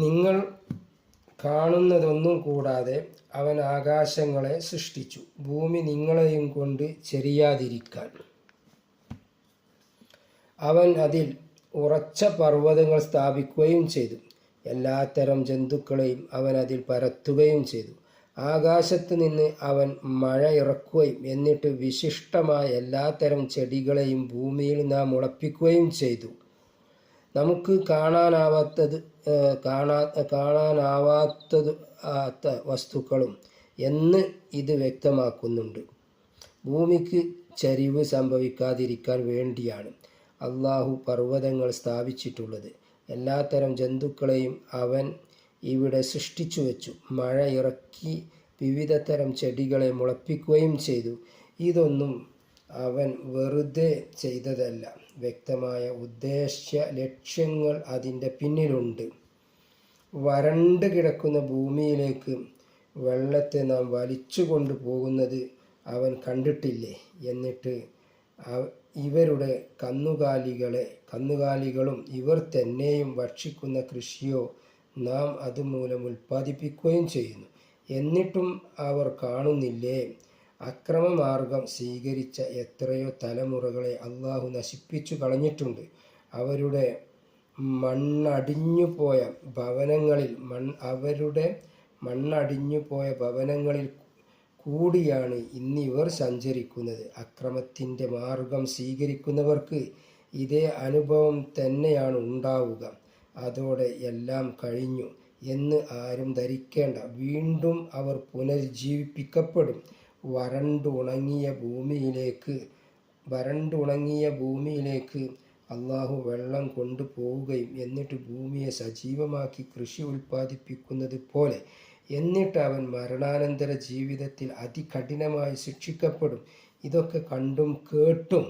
നിങ്ങൾ കാണുന്നതൊന്നും കൂടാതെ അവൻ ആകാശങ്ങളെ സൃഷ്ടിച്ചു, ഭൂമി നിങ്ങളെയും കൊണ്ട് ചെരിയാതിരിക്കാൻ. അവൻ അതിൽ ഉറച്ച പർവ്വതങ്ങൾ സ്ഥാപിക്കുകയും ചെയ്തു. എല്ലാത്തരം ജന്തുക്കളെയും അവൻ അതിൽ പരത്തുകയും ചെയ്തു. ആകാശത്ത് നിന്ന് അവൻ മഴ ഇറക്കുകയും എന്നിട്ട് വിശിഷ്ടമായ എല്ലാത്തരം ചെടികളെയും ഭൂമിയിൽ നാം മുളപ്പിക്കുകയും ചെയ്തു. നമുക്ക് കാണാനാവാത്ത വസ്തുക്കളും എന്ന് ഇത് വ്യക്തമാക്കുന്നുണ്ട്. ഭൂമിക്ക് ചരിവ് സംഭവിക്കാതിരിക്കാൻ വേണ്ടിയാണ് അള്ളാഹു പർവ്വതങ്ങൾ സ്ഥാപിച്ചിട്ടുള്ളത്. എല്ലാത്തരം ജന്തുക്കളെയും അവൻ ഇവിടെ സൃഷ്ടിച്ചു വെച്ചു. മഴ ഇറക്കി വിവിധ തരം ചെടികളെ മുളപ്പിക്കുകയും ചെയ്തു. ഇതൊന്നും അവൻ വെറുതെ ചെയ്തതല്ല. വ്യക്തമായ ഉദ്ദേശ്യ ലക്ഷ്യങ്ങൾ അതിൻ്റെ പിന്നിലുണ്ട്. വരണ്ട് കിടക്കുന്ന ഭൂമിയിലേക്ക് വെള്ളത്തെ നാം വലിച്ചു കൊണ്ടുപോകുന്നത് അവൻ കണ്ടിട്ടില്ലേ? എന്നിട്ട് ഇവരുടെ കന്നുകാലികളും ഇവർ തന്നെയും ഭക്ഷിക്കുന്ന കൃഷിയോ നാം അതുമൂലം ഉൽപ്പാദിപ്പിക്കുകയും ചെയ്യുന്നു. എന്നിട്ടും അവർ കാണുന്നില്ലേ? അക്രമമാർഗം സ്വീകരിച്ച എത്രയോ തലമുറകളെ അള്ളാഹു നശിപ്പിച്ചു കളഞ്ഞിട്ടുണ്ട്. അവരുടെ മണ്ണടിഞ്ഞുപോയ ഭവനങ്ങളിൽ കൂടിയാണ് ഇന്നിവർ സഞ്ചരിക്കുന്നത്. അക്രമത്തിൻ്റെ മാർഗം സ്വീകരിക്കുന്നവർക്ക് ഇതേ അനുഭവം തന്നെയാണ് ഉണ്ടാവുക. അതോടെ എല്ലാം കഴിഞ്ഞു എന്ന് ആരും ധരിക്കേണ്ട. വീണ്ടും അവർ പുനരുജ്ജീവിപ്പിക്കപ്പെടും. വരണ്ടുണങ്ങിയ ഭൂമിയിലേക്ക് അള്ളാഹു വെള്ളം കൊണ്ടുപോവുകയും എന്നിട്ട് ഭൂമിയെ സജീവമാക്കി കൃഷി ഉൽപ്പാദിപ്പിക്കുന്നത് പോലെ. എന്നിട്ട് അവൻ മരണാനന്തര ജീവിതത്തിൽ അതികഠിനമായി ശിക്ഷിക്കപ്പെടും. ഇതൊക്കെ കണ്ടും കേട്ടും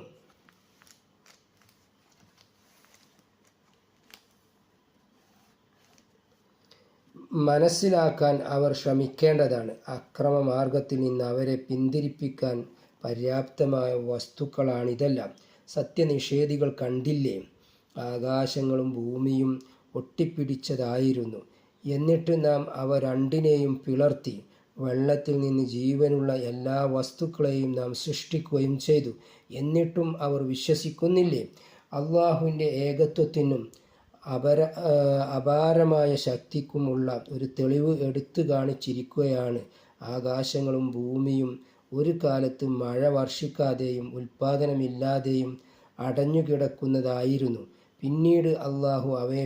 മനസ്സിലാക്കാൻ അവർ ശ്രമിക്കേണ്ടതാണ്. അക്രമമാർഗത്തിൽ നിന്ന് അവരെ പിന്തിരിപ്പിക്കാൻ പര്യാപ്തമായ വസ്തുക്കളാണിതെല്ലാം. സത്യനിഷേധികൾ കണ്ടില്ലേ? ആകാശങ്ങളും ഭൂമിയും ഒട്ടിപ്പിടിച്ചതായിരുന്നു. എന്നിട്ട് നാം അവ രണ്ടിനെയും പിളർത്തി വെള്ളത്തിൽ നിന്ന് ജീവനുള്ള എല്ലാ വസ്തുക്കളെയും നാം സൃഷ്ടിക്കുകയും ചെയ്തു. എന്നിട്ടും അവർ വിശ്വസിക്കുന്നില്ലേ? അള്ളാഹുവിൻ്റെ ഏകത്വത്തിനും അപാരമായ ശക്തിക്കുമുള്ള ഒരു തെളിവ് എടുത്തു കാണിച്ചിരിക്കുകയാണ്. ആകാശങ്ങളും ഭൂമിയും ഒരു കാലത്ത് മഴ വർഷിക്കാതെയും ഉൽപ്പാദനമില്ലാതെയും അടഞ്ഞുകിടക്കുന്നതായിരുന്നു. പിന്നീട് അള്ളാഹു അവയെ